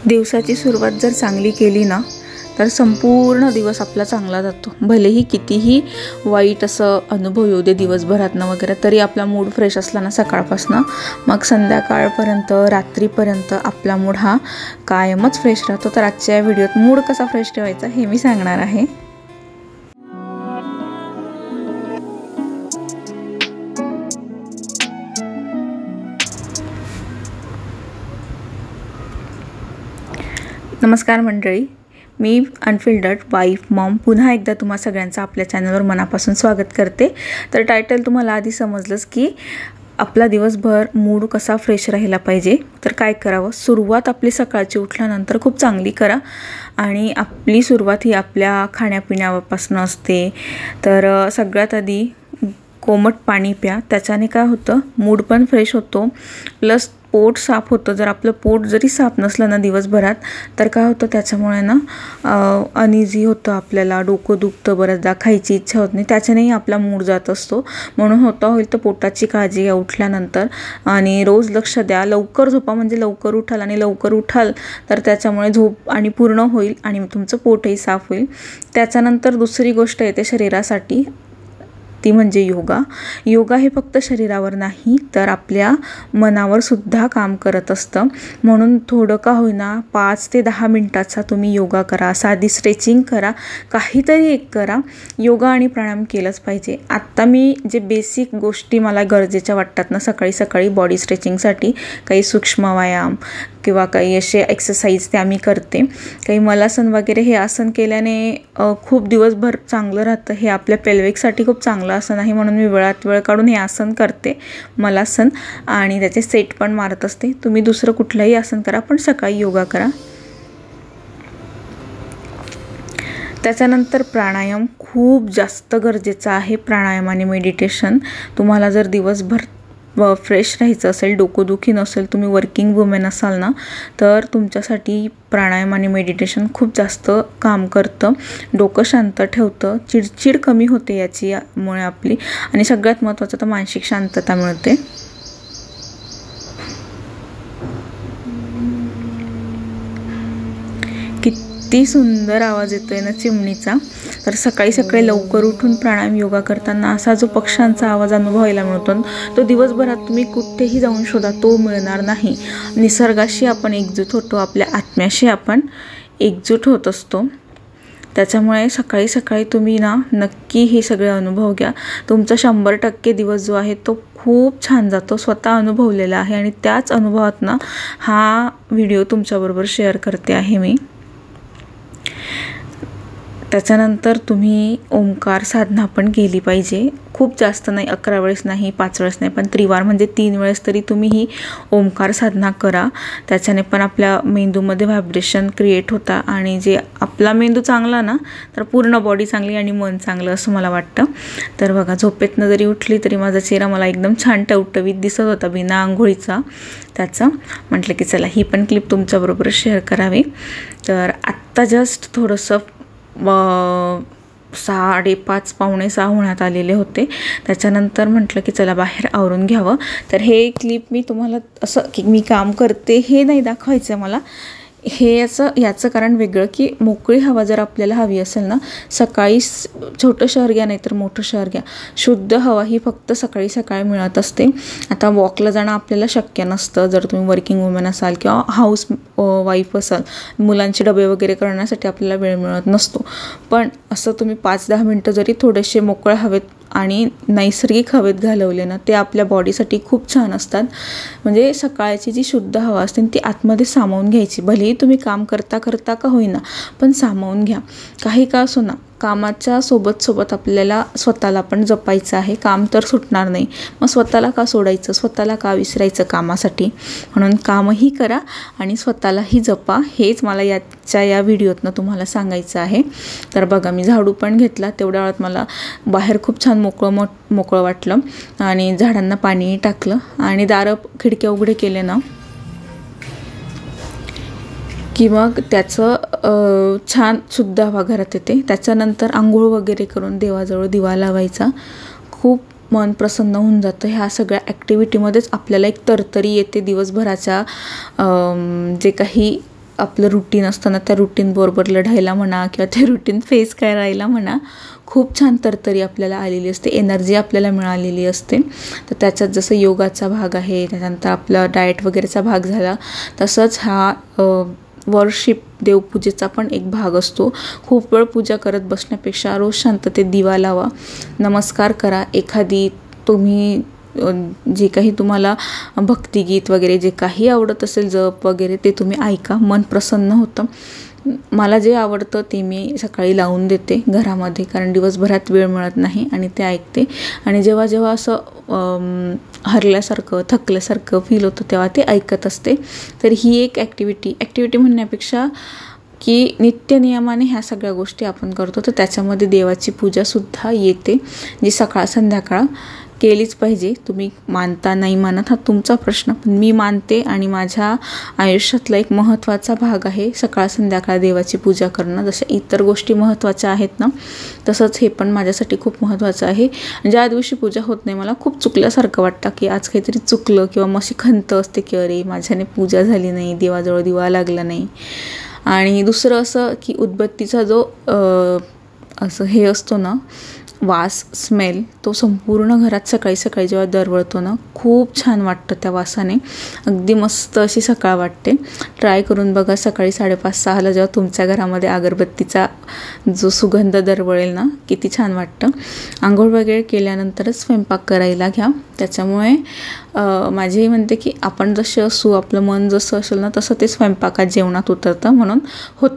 दिवसाची सुरुवात जर चांगली केली ना तर संपूर्ण दिवस आपला चांगला जातो। भलेही कितीही वाईट असं अनुभव येऊ दे दिवसभरातनं वगैरे, तरी आपला मूड फ्रेश असला ना सकाळपासून मग संध्याकाळपर्यंत रात्रीपर्यंत आपला मूड हा कायमच फ्रेश राहतो। तर आजच्या व्हिडिओत मूड कसा फ्रेश ठेवायचा हे मी सांगणार आहे। नमस्कार मंडळी, मी अनफिल्टर्ड वाईफ मॉम पुन्हा एकदा तुम्हा सगळ्यांचं आपल्या चॅनलवर मनापासून स्वागत करते। तर टायटल तुम्हाला आधी समजलंच की आपला दिवसभर मूड कसा फ्रेश राहिला पाहिजे। तर काय करावं, सुरुवात आपली सकाळची उठल्यानंतर खूप चांगली करा आणि आपली सुरुवात ही आपल्या खाण्यापिण्यापासून असते। तर सगळ्यात आधी कोमट पाणी प्या, त्याच्याने काय होतं मूड पण फ्रेश होतो, प्लस पोट साफ होतं। जर आपलं पोट जरी साफ नसलं ना दिवसभरात तर काय होतं त्याच्यामुळे ना अनइझी होतं, आपल्याला डोकं दुखतं, बऱ्याचदा खायची इच्छा होत नाही, त्याच्यानेही आपला मूड जात असतो। म्हणून होईल तर पोटाची काळजी घ्या उठल्यानंतर आणि रोज लक्ष द्या, लवकर झोपा, म्हणजे लवकर उठाल आणि लवकर उठाल तर त्याच्यामुळे झोप आणि पूर्ण होईल आणि तुमचं पोटही साफ होईल। त्याच्यानंतर दुसरी गोष्ट येते शरीरासाठी, ती म्हणजे योगा। योगा हे फक्त शरीरावर नाही तर आपल्या मनावर सुद्धा काम करत असतं। म्हणून थोडं का होईना 5 ते 10 मिनिटाचा तुम्ही योगा करा, साधी स्ट्रेचिंग करा, काहीतरी एक करा। योगा आणि प्राणायाम केलंच पाहिजे। आत्ता मी जे बेसिक गोष्टी मला गरजेच्या वाटतात ना सकाळी सकाळी बॉडी स्ट्रेचिंगसाठी, काही सूक्ष्म व्यायाम किंवा काही असे एक्सरसाइज ते आम्ही करते। काही मलासन वगैरे, हे आसन केल्याने खूप दिवसभर चांगलं राहतं। हे आपल्या पेल्विकसाठी खूप चांगलं आसन आहे, म्हणून मी वेळात वेळ काढून हे आसन करते मलासन, आणि त्याचे सेट पण मारत असते। तुम्ही दुसरं कुठलंही आसन करा पण सकाळी योगा करा। त्याच्यानंतर प्राणायाम खूप जास्त गरजेचं आहे। प्राणायाम आणि मेडिटेशन, तुम्हाला जर दिवसभर फ्रेश राहायचं असेल, डोकोदुखी नसेल, तुम्ही वर्किंग वुमेन असाल ना तर तुमच्यासाठी प्राणायाम आणि मेडिटेशन खूप जास्त काम करतं, डोकं शांत ठेवतं, चिडचिड कमी होते यामुळे आपली, आणि सगळ्यात महत्त्वाचं तर मानसिक शांतता मिळते। किती सुंदर आवाज येतोय ना चिमणीचा। तर सकाळी सकाळी लवकर उठून प्राणायाम योगा करताना असा जो पक्ष्यांचा आवाज अनुभवायला मिळतो तो दिवसभरात तुम्ही कुठेही जाऊन शोधा तो मिळणार नाही। निसर्गाशी आपण एकजूट होतो, आपल्या आत्म्याशी आपण एकजूट होत असतो। त्याच्यामुळे सकाळी सकाळी तुम्ही ना नक्की हे सगळे अनुभव घ्या। तुमचा 100% दिवस जो आहे तो खूप छान जातो, स्वतः अनुभवलेला आहे आणि त्याच अनुभवातनं हा व्हिडिओ तुमच्याबरोबर शेअर करते आहे मी। त्याच्यानंतर तुम्ही ओंकार साधना पण केली पाहिजे, खूप जास्त नाही, 11 वेळेस नाही, 5 वेळेस नाही, पण त्रिवार म्हणजे 3 वेळेस तरी तुम्ही ही ओंकार साधना करा। त्याच्याने पण आपल्या मेंदूमध्ये व्हायब्रेशन क्रिएट होता आणि जे आपला मेंदू चांगला ना तर पूर्ण बॉडी चांगली आणि मन चांगलं असं मला वाटतं। तर बघा, झोपेतनं जरी उठली तरी माझा चेहरा मला एकदम छान टवटवीत दिसत होता बिना आंघोळीचा। त्याचं म्हटलं की चला ही पण क्लिप तुमच्याबरोबर शेअर करावी। तर आत्ता जस्ट थोडंसं 5:30 पावणे 6 होण्यात आलेले होते। त्याच्यानंतर म्हटलं की चला बाहेर आवरून घ्यावं। तर हे क्लिप मी तुम्हाला असं की मी काम करते हे नाही दाखवायचं मला, हे याचं कारण वेगळं की मोकळी हवा जर आपल्याला हवी असेल ना, सकाळी छोटं शहर घ्या नाही तर मोठं शहर घ्या, शुद्ध हवा ही फक्त सकाळी सकाळी मिळत असते। आता वॉकला जाणं आपल्याला शक्य नसतं जर तुम्ही वर्किंग वुमेन असाल किंवा हाऊस वाईफ असाल, मुलांचे डबे वगैरे करण्यासाठी आपल्याला वेळ मिळत नसतो, पण असं तुम्ही 5-10 मिनटं जरी थोडेसे मोकळ्या हवेत आणि नैसर्गिक हवेत घालवले ना ते आपल्या बॉडीसाठी खूप छान असतात। म्हणजे सकाळची जी शुद्ध हवा असते ती आतमध्ये सामावून घ्यायची, भलेही तुम्ही काम करता करता का होईना पण सामावून घ्या। काही का असो ना, कामाच्या सोबत आपल्याला स्वतःला पण जपायचं आहे, काम तर सुटणार नाही, मग स्वतःला का सोडायचं, स्वतःला का विसरायचं कामासाठी, म्हणून कामही करा आणि स्वतःलाही जपा, हेच मला या व्हिडिओतनं तुम्हाला सांगायचं आहे। तर बघा, मी झाडू पण घेतला, तेवढ्या वेळात मला बाहेर खूप छान मोकळं वाटलं आणि झाडांना पाणीही टाकलं आणि दारं खिडक्या उघडे केले ना की मग त्याचं छान शुद्ध हवा घरात येते। त्याच्यानंतर आंघोळ वगैरे करून देवाजवळ दिवा लावायचा, खूप मन प्रसन्न होऊन जातं। ह्या सगळ्या ॲक्टिव्हिटीमध्येच आपल्याला एक तरतरी येते दिवसभराच्या जे काही आपलं रुटीन असताना त्या रुटीन बरोबर लढायला म्हणा किंवा ते रुटीन फेस करायला म्हणा, खूप छान तरतरी आपल्याला आलेली असते, एनर्जी आपल्याला मिळालेली असते. तर त्याच्यात जसं योगाचा भाग आहे, त्याच्यानंतर आपला डाएट वगैरेचा भाग झाला, तसंच हा वर्शिप देवपूजेचा पण एक भाग असतो. खूप वेळ पूजा करत बसण्यापेक्षा रोज शांततेत दिवा लावा, नमस्कार करा, एखादी तुम्ही जे काही तुम्हाला भक्तिगीत वगैरे जे काही आवडत असेल, जप वगैरे, ते तुम्ही ऐका, मन प्रसन्न होतं. मला जे आवडतं ते मी सकाळी लावून देते घरामध्ये, कारण दिवसभरात वेळ मिळत नाही, आणि ते ऐकते. आणि जेव्हा जेव्हा असं हरल्यासारखं थकल्यासारखं फील होतं तेव्हा ते ऐकत असते. तर ही एक ॲक्टिव्हिटी म्हणण्यापेक्षा की नित्यनियमाने ह्या सगळ्या गोष्टी आपण करतो, तर त्याच्यामध्ये देवाची पूजासुद्धा येते, जी सकाळ संध्याकाळ केलीच पाहिजे. तुम्ही मानता नाही मानत हा तुमचा प्रश्न, पण मी मानते आणि माझ्या आयुष्यातला एक महत्त्वाचा भाग आहे सकाळ संध्याकाळ देवाची पूजा करणं. जशा इतर गोष्टी महत्त्वाच्या आहेत ना, तसंच हे पण माझ्यासाठी खूप महत्त्वाचं आहे. ज्या दिवशी पूजा होत नाही मला खूप चुकल्यासारखं वाटतं, की आज काहीतरी चुकलं, किंवा मग अशी खंत असते की अरे माझ्याने पूजा झाली नाही, देवाजवळ दिवा लागला नाही. आणि दुसरं असं की उदबत्तीचा जो असं हे असतो ना, वास, स्मेल, तो संपूर्ण घरात सकाळी सकाळी जेव्हा दरवळतो ना, खूप छान वाटतं त्या वासाने, अगदी मस्त अशी सकाळ वाटते. ट्राय करून बघा, सकाळी 5:30-6ला जेव्हा तुमच्या घरामध्ये अगरबत्तीचा जो सुगंध दरवळेल ना, किती छान वाटतं. आंघोळ वगैरे केल्यानंतरच स्वयंपाक करायला घ्या. त्याच्यामुळे माझी म्हणते की आपण जसे असू, आपलं मन जसं असेल ना, तसं ते स्वयंपाकात जेवणात उतरतं. म्हणून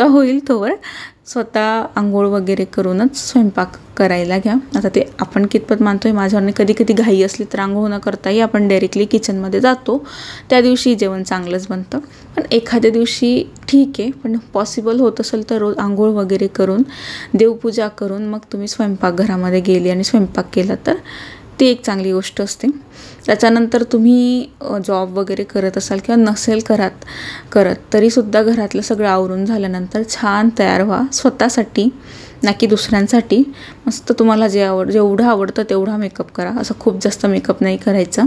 होईल तोवर स्वतः आंघोळ वगैरे करूनच स्वयंपाक करायला घ्या. आता ते आपण कितपत मानतोय, माझ्यावरने कधी कधी घाई असली तर आंघोळ न करताही आपण डायरेक्टली किचनमध्ये जातो, त्या दिवशी जेवण चांगलंच बनतं. पण एखाद्या दिवशी ठीक आहे, पण पॉसिबल होत असेल तर रोज आंघोळ वगैरे करून देवपूजा करून मग तुम्ही स्वयंपाकघरामध्ये गेले आणि स्वयंपाक केला तर ती एक चांगली गोष्ट असते. त्याच्यानंतर तुम्ही जॉब वगैरे करत असाल किंवा नसेल करत तरीसुद्धा घरातलं सगळं आवरून झाल्यानंतर छान तयार व्हा, स्वतःसाठी ना की दुसऱ्यांसाठी. मस्त तुम्हाला जेवढं आवडतं तेवढा मेकअप करा. असं खूप जास्त मेकअप नाही करायचा,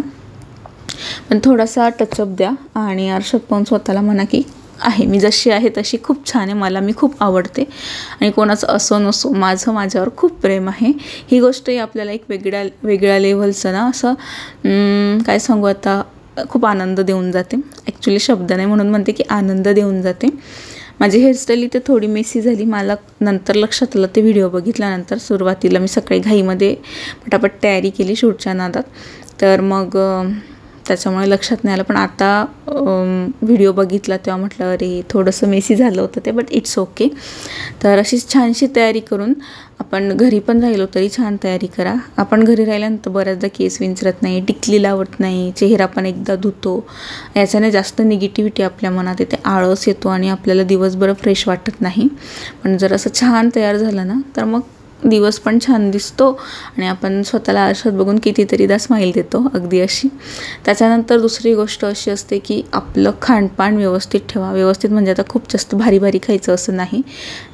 पण थोडासा टचअप द्या आणि आरशात पाहून स्वतःला म्हणा की आहे, मी जशी आहे तशी खूप छान आहे, मी खूप आवडते, आणि कोणाचं असो नसो माझं माझ्यावर खूप प्रेम आहे. ही गोष्टही आपल्याला एक वेगळ्या लेव्हलचं ना, असं काय सांगू आता, खूप आनंद देऊन जाते. ॲक्च्युली शब्द नाही म्हणून म्हणते की आनंद देऊन जाते. माझी हेअरस्टाईल इथे थोडी मेसी झाली, मला नंतर लक्षात आलं ते व्हिडिओ बघितल्यानंतर. सुरुवातीला मी सकाळी घाईमध्ये पटापट तयारी केली शूटच्या नादात, तर मग त्याच्यामुळे लक्षात नाही आलं. पण आता व्हिडिओ बघितला तेव्हा म्हटलं अरे थोडंसं मेसी झालं होतं ते, बट इट्स ओके. तर अशीच छानशी तयारी करून आपण घरी पण राहिलो तरी छान तयारी करा. आपण घरी राहिल्यानंतर बऱ्याचदा केस विंचरत नाही, टिकली लावत नाही, चेहरा पण एकदा धुतो, याच्याने जास्त निगेटिव्हिटी आपल्या मनात येते, आळस येतो आणि आपल्याला दिवसभर फ्रेश वाटत नाही. पण जर असं छान तयार झालं ना तर मग दिवस पण छान दिसतो आणि आपण स्वतःला आरशात बघून कितीतरीदा स्माईल देतो, अगदी अशी. त्याच्यानंतर दुसरी गोष्ट अशी असते की आपलं खानपान व्यवस्थित ठेवा. व्यवस्थित म्हणजे आता खूप जास्त भारी भारी खायचं असं नाही.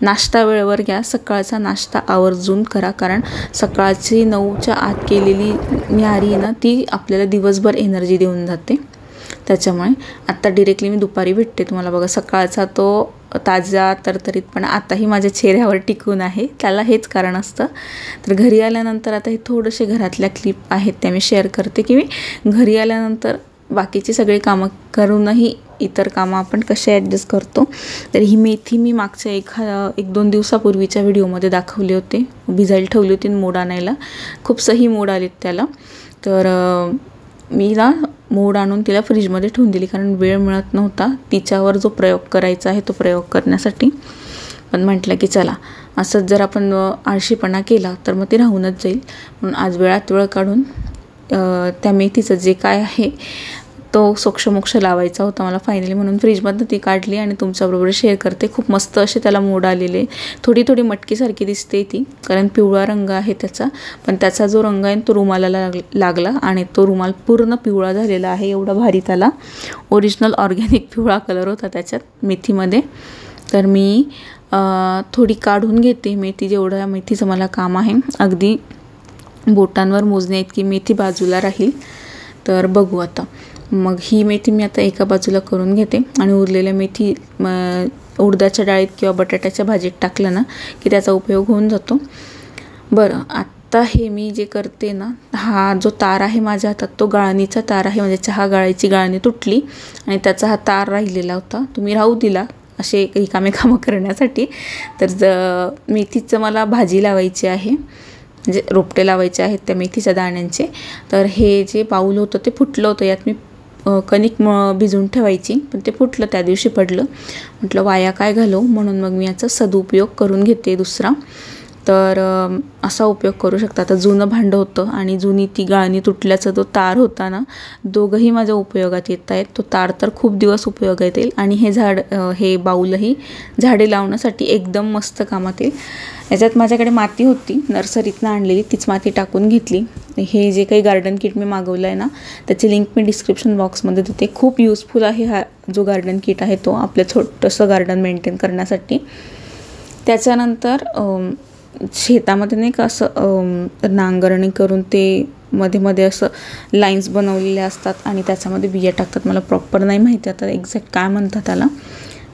नाश्ता वेळेवर घ्या, सकाळचा नाश्ता आवर्जून करा, कारण सकाळची 9च्या आत केलेली न्याहारी ना ती आपल्याला दिवसभर एनर्जी देऊन जाते. त्याच्यामुळे आत्ता डिरेक्टली मी दुपारी भेटते तुम्हाला बघा, सकाळचा तो ताजा तरतरीतपणा आताही माझ्या चेहऱ्यावर टिकून आहे, त्याला हेच कारण असतं. तर घरी आल्यानंतर आता हे थोडेसे घरातल्या क्लिप आहेत त्या मी शेअर करते की मी घरी आल्यानंतर बाकीची सगळी कामं करूनही इतर कामं आपण कसे ॲडजस्ट करतो. तर ही मेथी मी मागच्या 1-2 दिवसापूर्वीच्या व्हिडिओमध्ये दाखवली होते, भिजायला ठेवली होती मोड आणायला. खूप सही मोड आलेत त्याला. तर मी ना मोड आणून तिला फ्रीजमध्ये ठेवून दिली, कारण वेळ मिळत नव्हता तिच्यावर जो प्रयोग करायचा आहे तो प्रयोग करण्यासाठी. पण म्हटलं की चला असंच जर आपण आळशीपणा केला तर मग ती राहूनच जाईल. म्हणून आज वेळात वेळ काढून त्या मेथीचं जे काय आहे तो सोक्षमोक्ष लावायचा होता मला फायनली, म्हणून फ्रीजमधनं ती काढली आणि तुमच्याबरोबर शेअर करते. खूप मस्त असे त्याला मोड आलेले, थोडी थोडी मटकीसारखी दिसते ती, कारण पिवळा रंग आहे त्याचा. पण त्याचा जो रंग आहे तो रुमालाला लागला आणि तो रुमाल पूर्ण पिवळा झालेला आहे. एवढा भारी त्याला ओरिजिनल ऑर्गॅनिक पिवळा कलर होता त्याच्यात मेथीमध्ये. तर मी थोडी काढून घेते मेथी, जेवढं मेथीचं मला काम आहे. अगदी बोटांवर मोजण्या इतकी मेथी बाजूला राहील. तर बघू आता. मग ही मेथी मी आता एका बाजूला करून घेते आणि उरलेल्या मेथी उडदाच्या डाळीत किंवा बटाट्याच्या भाजीत टाकलं ना की त्याचा उपयोग होऊन जातो. बरं, आता हे मी जे करते ना, हा जो तार आहे माझ्या हातात तो गाळणीचा तार आहे. म्हणजे चहा गाळायची गाळणी तुटली आणि त्याचा हा तार राहिलेला होता, तुम्ही राहू दिला असे रिकामे कामं करण्यासाठी. तर मेथीचं मला भाजी लावायची आहे, म्हणजे रोपटे लावायचे आहेत त्या मेथीच्या दाण्यांचे. तर हे जे बाऊल होतं ते फुटलं होतं, यात मी कणिक भिजवून ठेवायची, पण ते फुटलं, त्या दिवशी पडलं. म्हटलं वाया काय घालवू, म्हणून मग मी याचा सदुपयोग करून घेते दुसरा. तर असा उपयोग करू शकता. आता जुनं भांडं होतं आणि जुनी ती गाळणी तुटल्याचा जो तार होता ना, दोघंही माझ्या उपयोगात येत आहेत. तो तार तर खूप दिवस उपयोगात येईल आणि हे बाऊलही झाडे लावण्यासाठी एकदम मस्त कामात येईल. याच्यात माझ्याकडे माती होती, नर्सरीतनं आणलेली, तीच माती टाकून घेतली. हे जे काही गार्डन किट मी मागवलं आहे ना, त्याची लिंक मी डिस्क्रिप्शन बॉक्समध्ये देते. खूप युजफुल आहे हा जो गार्डन किट आहे तो, आपलं छोटंसं गार्डन मेंटेन करण्यासाठी. त्याच्यानंतर शेतामध्ये नाही का असं नांगरणी करून ते मध्ये मध्ये असं लाईन्स बनवलेल्या असतात आणि त्याच्यामध्ये बिया टाकतात. मला प्रॉपर नाही माहिती आता एक्झॅक्ट काय म्हणतात त्याला,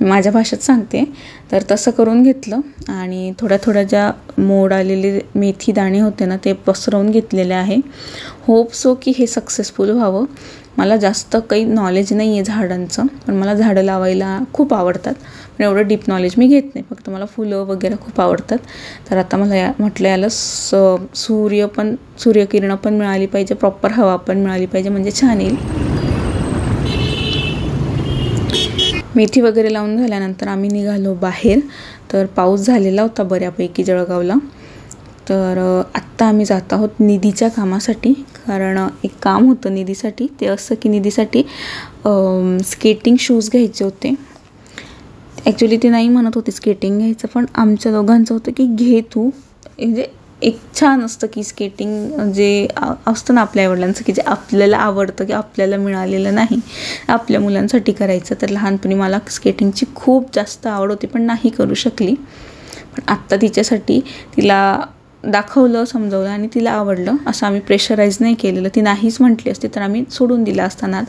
माझ्या भाषेत सांगते. तर तसं करून घेतलं आणि थोड्या ज्या मोड आलेले मेथी दाणे होते ना ते पसरवून घेतलेले आहे. होप सो की हे सक्सेसफुल व्हावं. मला जास्त काही नॉलेज नाही आहे झाडांचं, पण मला झाडं लावायला खूप आवडतात, पण एवढं डीप नॉलेज मी घेत नाही. फक्त मला फुलं वगैरे खूप आवडतात. तर आता मला म्हटलं याला सूर्यकिरणं पण मिळाली पाहिजे, प्रॉपर हवा पण मिळाली पाहिजे, म्हणजे छान येईल. मेथी वगैरे लावून झाल्यानंतर आम्ही निघालो बाहेर. तर पाऊस झालेला होता बऱ्यापैकी जळगावला. तर आत्ता आम्ही जात आहोत निधीच्या कामासाठी, कारण एक काम होतं निधीसाठी. ते असं की निधीसाठी स्केटिंग शूज घ्यायचे होते. ॲक्च्युली ती नाही म्हणत होती स्केटिंग घ्यायचं, पण आमच्या दोघांचं होतं की घे तू. म्हणजे एक छान असतं की स्केटिंग जे असतं ना आपल्या आईवडिलांचं, की जे आपल्याला आवडतं की आपल्याला मिळालेलं नाही, आपल्या मुलांसाठी करायचं. तर लहानपणी मला स्केटिंगची खूप जास्त आवड होती, पण नाही करू शकली. पण आत्ता तिच्यासाठी तिला दाखवलं, समजवलं आणि तिला आवडलं. असं आम्ही प्रेशराईज नाही केलेलं. ती नाहीच म्हटली असती तर आम्ही सोडून दिला असताना.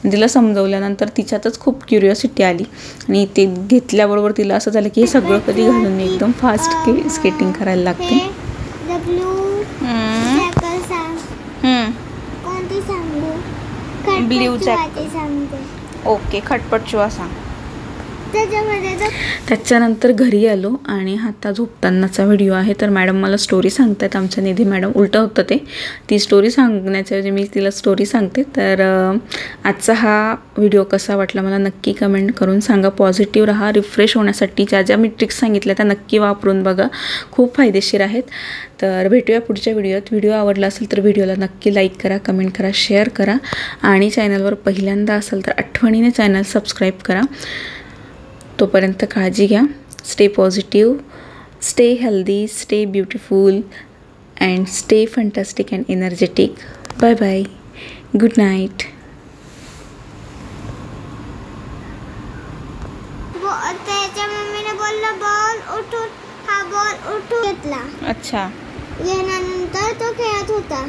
तिला समजवल्यानंतर तिच्यातच खूप क्युरिओसिटी आली आणि ते घेतल्याबरोबर तिला असं झालं की हे सगळं कधी घालून मी एकदम फास्ट स्केटिंग करायला लागते. ब्ल्यू ओके, खटपट चुवा सांग. त्याच्यानंतर घरी आलो आणि आता झोपतानाचा व्हिडिओ आहे. तर मॅडम मला स्टोरी सांगतात, आमच्या निधी मॅडम. उलटं होतं ते, ती स्टोरी सांगण्याच्या मी तिला स्टोरी सांगते. तर आजचा हा व्हिडिओ कसा वाटला मला नक्की कमेंट करून सांगा. पॉझिटिव्ह राहा, रिफ्रेश होण्यासाठी ज्या मी ट्रिक्स सांगितल्या त्या नक्की वापरून बघा, खूप फायदेशीर आहेत. तर भेटूया पुढच्या व्हिडिओत. व्हिडिओ आवडला असेल तर व्हिडिओला नक्की लाईक करा, कमेंट करा, शेअर करा आणि चॅनलवर पहिल्यांदा असेल तर आठवणीने चॅनल सबस्क्राईब करा. तोपर्यंत काळजी घ्या. Stay positive, stay healthy, stay beautiful and stay fantastic and energetic. Bye bye, good night. त्याच्या मम्मीने बोललं बॉल उठून, हा बॉल उठून घेतला. अच्छा. यानंतर तो खेळत होता.